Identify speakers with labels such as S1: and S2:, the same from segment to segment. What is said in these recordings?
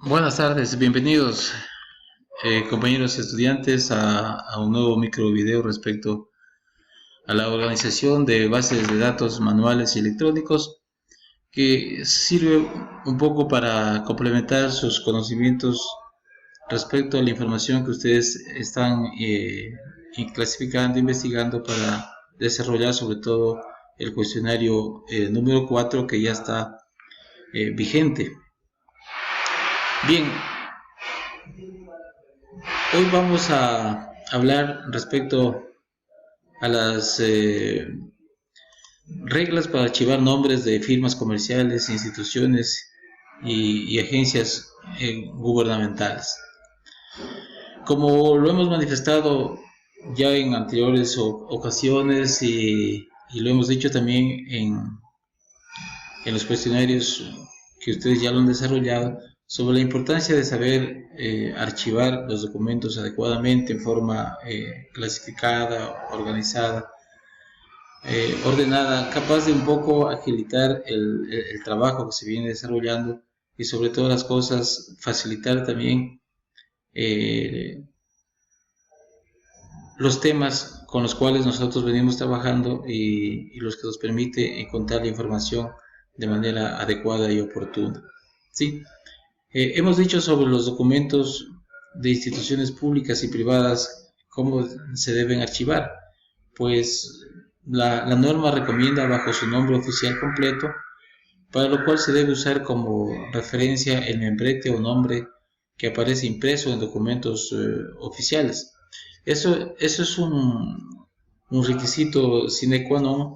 S1: Buenas tardes, bienvenidos compañeros estudiantes a un nuevo micro video respecto a la organización de bases de datos manuales y electrónicos que sirve un poco para complementar sus conocimientos respecto a la información que ustedes están clasificando, investigando para desarrollar sobre todo el cuestionario número 4 que ya está vigente. Bien, hoy vamos a hablar respecto a las reglas para archivar nombres de firmas comerciales, instituciones y agencias gubernamentales. Como lo hemos manifestado ya en anteriores ocasiones y lo hemos dicho también en los cuestionarios que ustedes ya lo han desarrollado, sobre la importancia de saber archivar los documentos adecuadamente en forma clasificada, organizada, ordenada, capaz de un poco agilitar el trabajo que se viene desarrollando y sobre todas las cosas facilitar también eh, los temas con los cuales nosotros venimos trabajando y los que nos permite encontrar la información de manera adecuada y oportuna. ¿Sí? Hemos dicho sobre los documentos de instituciones públicas y privadas, cómo se deben archivar. Pues la norma recomienda bajo su nombre oficial completo, para lo cual se debe usar como referencia el membrete o nombre que aparece impreso en documentos oficiales. Eso es un requisito sine qua non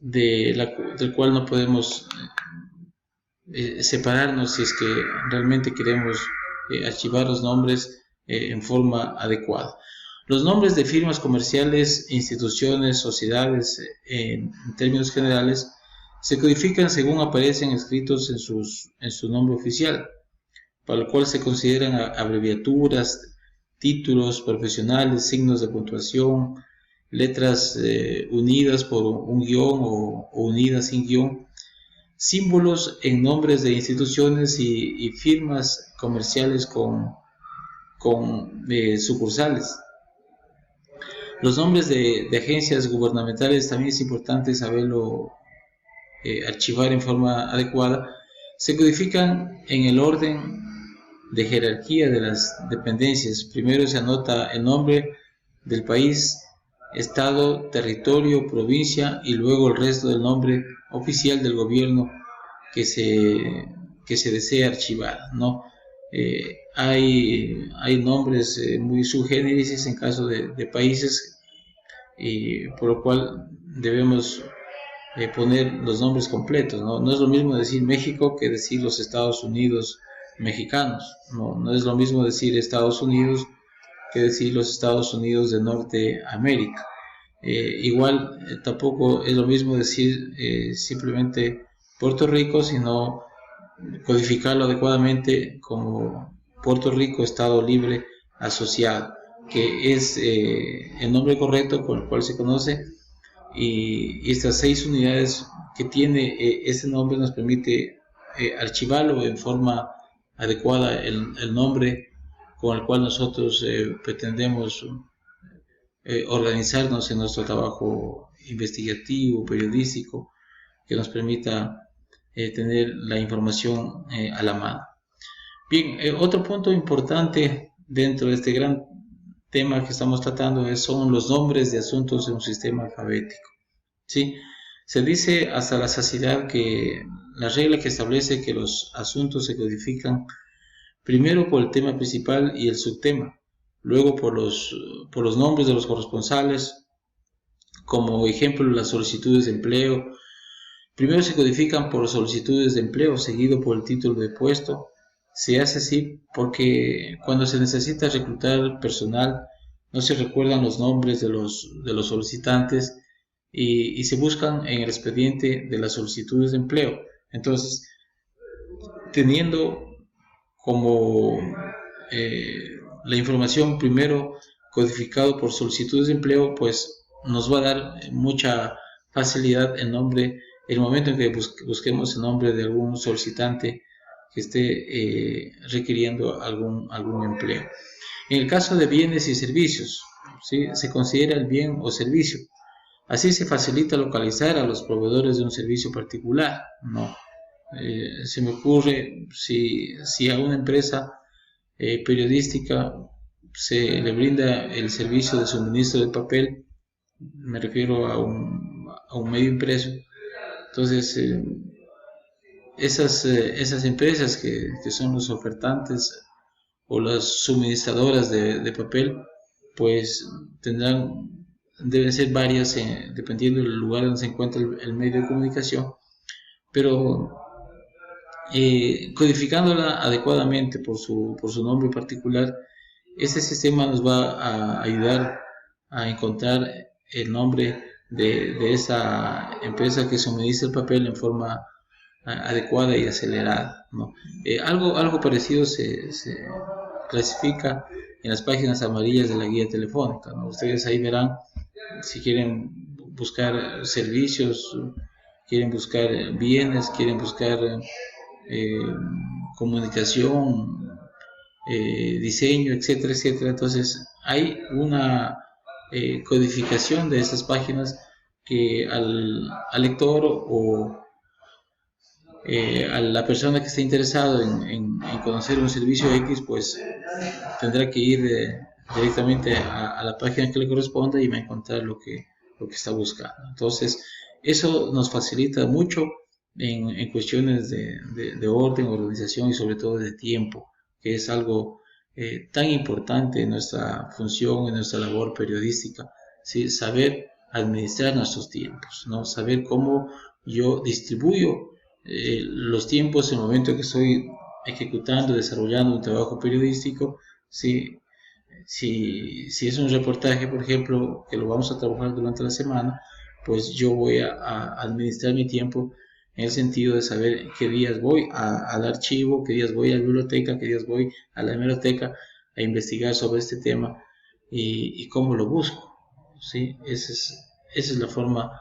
S1: del cual no podemos separarnos si es que realmente queremos archivar los nombres en forma adecuada. Los nombres de firmas comerciales, instituciones, sociedades, en términos generales, se codifican según aparecen escritos en su nombre oficial, para lo cual se consideran abreviaturas, títulos profesionales, signos de puntuación, letras unidas por un guión o unidas sin guión, símbolos en nombres de instituciones y firmas comerciales con sucursales. Los nombres de agencias gubernamentales también es importante saberlo archivar en forma adecuada. Se codifican en el orden de jerarquía de las dependencias. Primero se anota el nombre del país, estado, territorio, provincia y luego el resto del nombre oficial del gobierno que se desea archivar, ¿no? Hay nombres muy subgénesis en caso de países, y por lo cual debemos poner los nombres completos, ¿no? No es lo mismo decir México que decir los Estados Unidos mexicanos, no es lo mismo decir Estados Unidos que decir los Estados Unidos de Norteamérica. Igual tampoco es lo mismo decir simplemente Puerto Rico, sino codificarlo adecuadamente como Puerto Rico Estado Libre Asociado, que es el nombre correcto con el cual se conoce, y estas 6 unidades que tiene ese nombre nos permite archivarlo en forma adecuada el nombre con el cual nosotros pretendemos organizarnos en nuestro trabajo investigativo, periodístico, que nos permita tener la información a la mano. Bien, otro punto importante dentro de este gran tema que estamos tratando son los nombres de asuntos en un sistema alfabético. ¿Sí? Se dice hasta la saciedad que la regla que establece que los asuntos se codifican primero por el tema principal y el subtema, luego por los nombres de los corresponsales, como ejemplo las solicitudes de empleo. Primero se codifican por solicitudes de empleo, seguido por el título de puesto. Se hace así porque cuando se necesita reclutar personal, no se recuerdan los nombres de los solicitantes y se buscan en el expediente de las solicitudes de empleo. Entonces, teniendo como la información primero codificado por solicitudes de empleo, pues nos va a dar mucha facilidad el nombre, el momento en que busquemos el nombre de algún solicitante que esté requiriendo algún empleo. En el caso de bienes y servicios, ¿sí? Se considera el bien o servicio. Así se facilita localizar a los proveedores de un servicio particular, ¿no? Se me ocurre si a una empresa periodística se le brinda el servicio de suministro de papel, me refiero a un medio impreso. Entonces, esas empresas que son los ofertantes o las suministradoras de papel, pues deben ser varias dependiendo del lugar donde se encuentra el medio de comunicación, pero codificándola adecuadamente por su nombre particular, este sistema nos va a ayudar a encontrar el nombre de esa empresa que suministra el papel en forma adecuada y acelerada, ¿no? Algo parecido se clasifica en las páginas amarillas de la guía telefónica, ¿no? Ustedes ahí verán si quieren buscar servicios, quieren buscar bienes, quieren buscar eh, comunicación, diseño, etcétera, etcétera. Entonces hay una codificación de estas páginas que al lector o a la persona que esté interesado en conocer un servicio X, pues tendrá que ir directamente a la página que le corresponda y va a encontrar lo que está buscando. Entonces, eso nos facilita mucho en cuestiones de orden, organización y sobre todo de tiempo, que es algo tan importante en nuestra función, en nuestra labor periodística, ¿sí? Saber administrar nuestros tiempos, ¿no? Saber cómo yo distribuyo los tiempos en el momento que estoy ejecutando, desarrollando un trabajo periodístico. Si es un reportaje, por ejemplo, que lo vamos a trabajar durante la semana, pues yo voy a administrar mi tiempo en el sentido de saber qué días voy al archivo, qué días voy a la biblioteca, qué días voy a la hemeroteca a investigar sobre este tema y cómo lo busco, ¿sí? Esa es la forma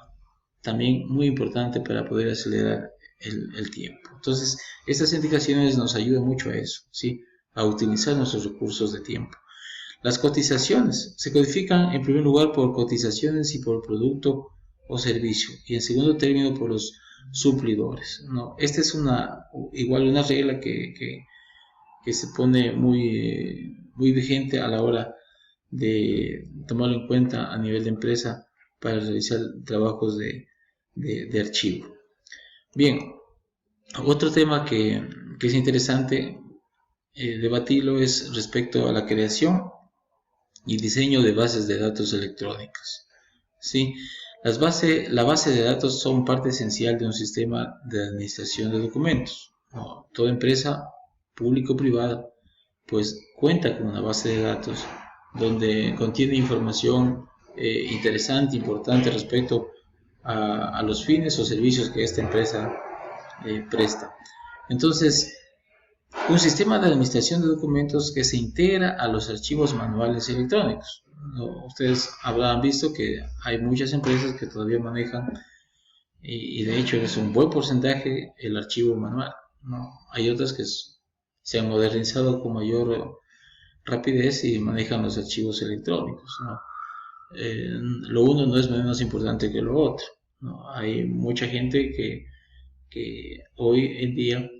S1: también muy importante para poder acelerar el tiempo. Entonces, estas indicaciones nos ayudan mucho a eso, ¿sí? A utilizar nuestros recursos de tiempo. Las cotizaciones se codifican en primer lugar por cotizaciones y por producto o servicio, y en segundo término por los suplidores, ¿no? Esta es igual una regla que se pone muy vigente a la hora de tomarlo en cuenta a nivel de empresa para realizar trabajos de archivo. Bien, otro tema que es interesante debatirlo es respecto a la creación y diseño de bases de datos electrónicas. ¿Sí? La base de datos son parte esencial de un sistema de administración de documentos, ¿no? Toda empresa, pública o privada, pues cuenta con una base de datos donde contiene información interesante, importante respecto a los fines o servicios que esta empresa presta. Entonces, un sistema de administración de documentos que se integra a los archivos manuales electrónicos. ¿No? Ustedes habrán visto que hay muchas empresas que todavía manejan, y de hecho es un buen porcentaje, el archivo manual, ¿no? Hay otras que se han modernizado con mayor rapidez y manejan los archivos electrónicos, ¿no? Lo uno no es menos importante que lo otro, ¿no? Hay mucha gente que hoy en día,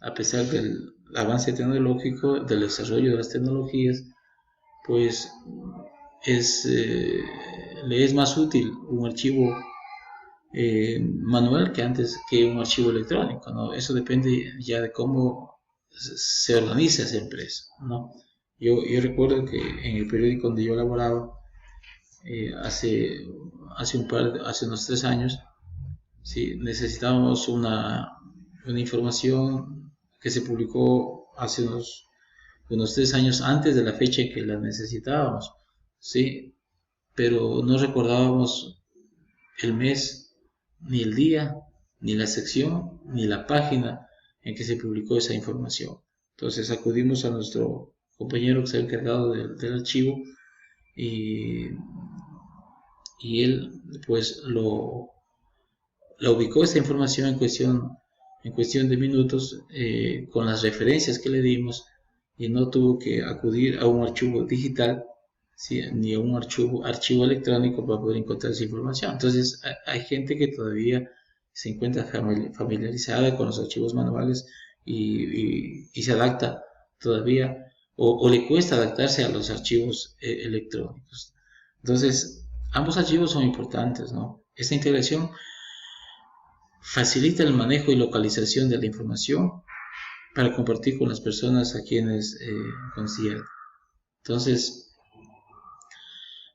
S1: a pesar del avance tecnológico, del desarrollo de las tecnologías, pues le es más útil un archivo manual que antes que un archivo electrónico, ¿no? Eso depende ya de cómo se organiza esa empresa, ¿no? Yo recuerdo que en el periódico donde yo laboraba hace unos 3 años, sí, necesitábamos una información que se publicó hace unos 3 años antes de la fecha en que la necesitábamos, sí, pero no recordábamos el mes, ni el día, ni la sección, ni la página en que se publicó esa información. Entonces acudimos a nuestro compañero que está encargado del archivo y, y él pues la ubicó esta información en cuestión de minutos con las referencias que le dimos, y no tuvo que acudir a un archivo digital, ¿sí? Ni a un archivo electrónico para poder encontrar esa información. Entonces hay gente que todavía se encuentra familiarizada con los archivos manuales y se adapta todavía o le cuesta adaptarse a los archivos electrónicos. Entonces ambos archivos son importantes, ¿no? Esta integración facilita el manejo y localización de la información para compartir con las personas a quienes concierne. Entonces,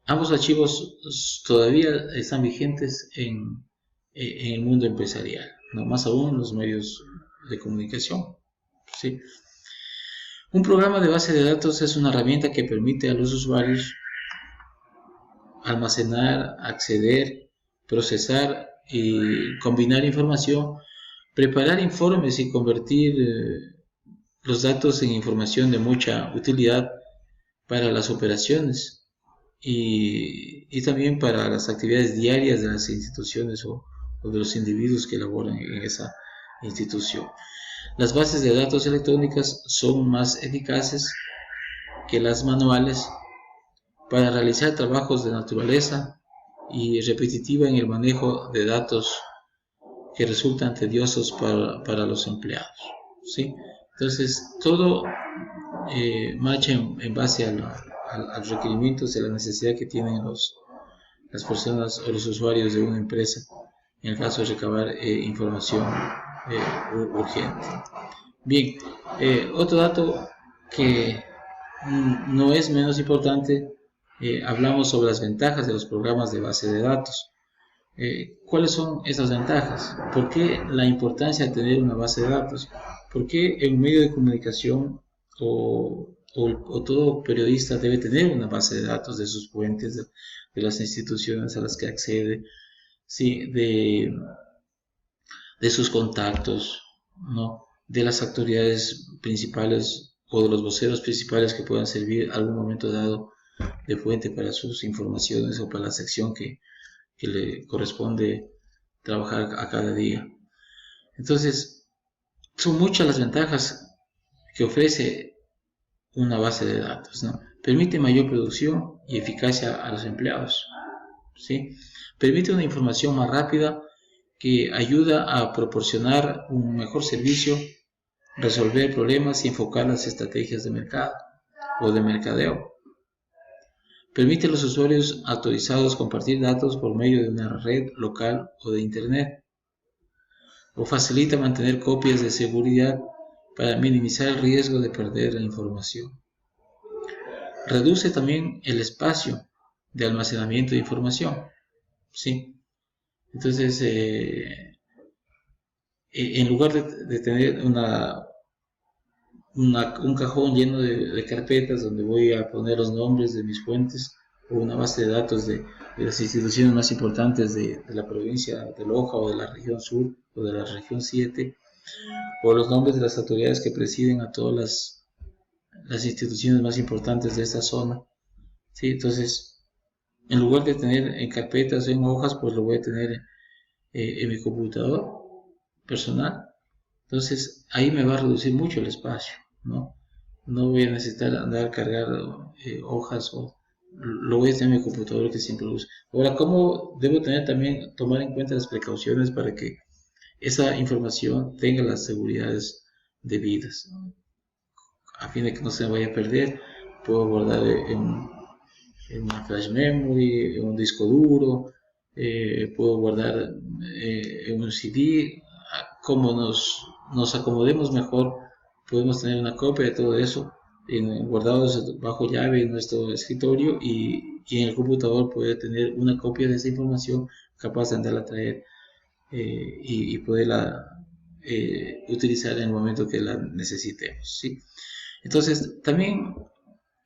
S1: ambos archivos todavía están vigentes en el mundo empresarial, no más aún en los medios de comunicación, ¿sí? Un programa de base de datos es una herramienta que permite a los usuarios almacenar, acceder, procesar y combinar información, preparar informes y convertir los datos en información de mucha utilidad para las operaciones y también para las actividades diarias de las instituciones o de los individuos que laboran en esa institución. Las bases de datos electrónicas son más eficaces que las manuales para realizar trabajos de naturaleza y repetitiva en el manejo de datos que resultan tediosos para los empleados, ¿sí? Entonces, todo marcha en base a los requerimientos y a la necesidad que tienen las personas o los usuarios de una empresa en el caso de recabar información urgente. Bien, otro dato que no es menos importante, hablamos sobre las ventajas de los programas de base de datos. ¿Cuáles son esas ventajas? ¿Por qué la importancia de tener una base de datos? ¿Por qué en un medio de comunicación o todo periodista debe tener una base de datos de sus fuentes, de las instituciones a las que accede, ¿sí? de sus contactos, ¿no? De las autoridades principales o de los voceros principales que puedan servir en algún momento dado de fuente para sus informaciones o para la sección que le corresponde trabajar a cada día? Entonces, son muchas las ventajas que ofrece una base de datos, ¿no? Permite mayor producción y eficacia a los empleados, ¿sí? Permite una información más rápida que ayuda a proporcionar un mejor servicio, resolver problemas y enfocar las estrategias de mercado o de mercadeo. Permite a los usuarios autorizados compartir datos por medio de una red local o de Internet. O facilita mantener copias de seguridad para minimizar el riesgo de perder la información. Reduce también el espacio de almacenamiento de información, ¿sí? Entonces, en lugar de tener un cajón lleno de carpetas donde voy a poner los nombres de mis fuentes, o una base de datos de las instituciones más importantes de la provincia de Loja o de la región sur o de la región 7, o los nombres de las autoridades que presiden a todas las instituciones más importantes de esta zona, ¿sí? Entonces, en lugar de tener en carpetas o en hojas, pues lo voy a tener en mi computador personal. Entonces, ahí me va a reducir mucho el espacio, ¿no? No voy a necesitar andar a cargar hojas, o lo voy a tener en mi computador que siempre lo uso. Ahora, ¿cómo debo tomar en cuenta las precauciones para que esa información tenga las seguridades debidas? A fin de que no se me vaya a perder, puedo guardar en una flash memory, en un disco duro, puedo guardar en un CD. Como nos acomodemos mejor, podemos tener una copia de todo eso guardados bajo llave en nuestro escritorio, y en el computador poder tener una copia de esa información capaz de andarla a traer y poderla utilizar en el momento que la necesitemos, ¿sí? Entonces, también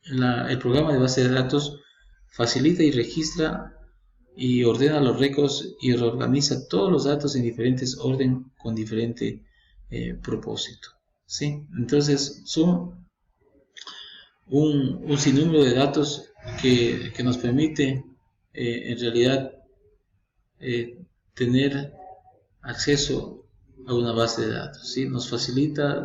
S1: el programa de base de datos facilita y registra y ordena los récords y reorganiza todos los datos en diferentes orden con diferente propósito, ¿sí? Entonces, son un sinnúmero de datos que nos permite en realidad tener acceso a una base de datos, ¿sí? Nos facilita,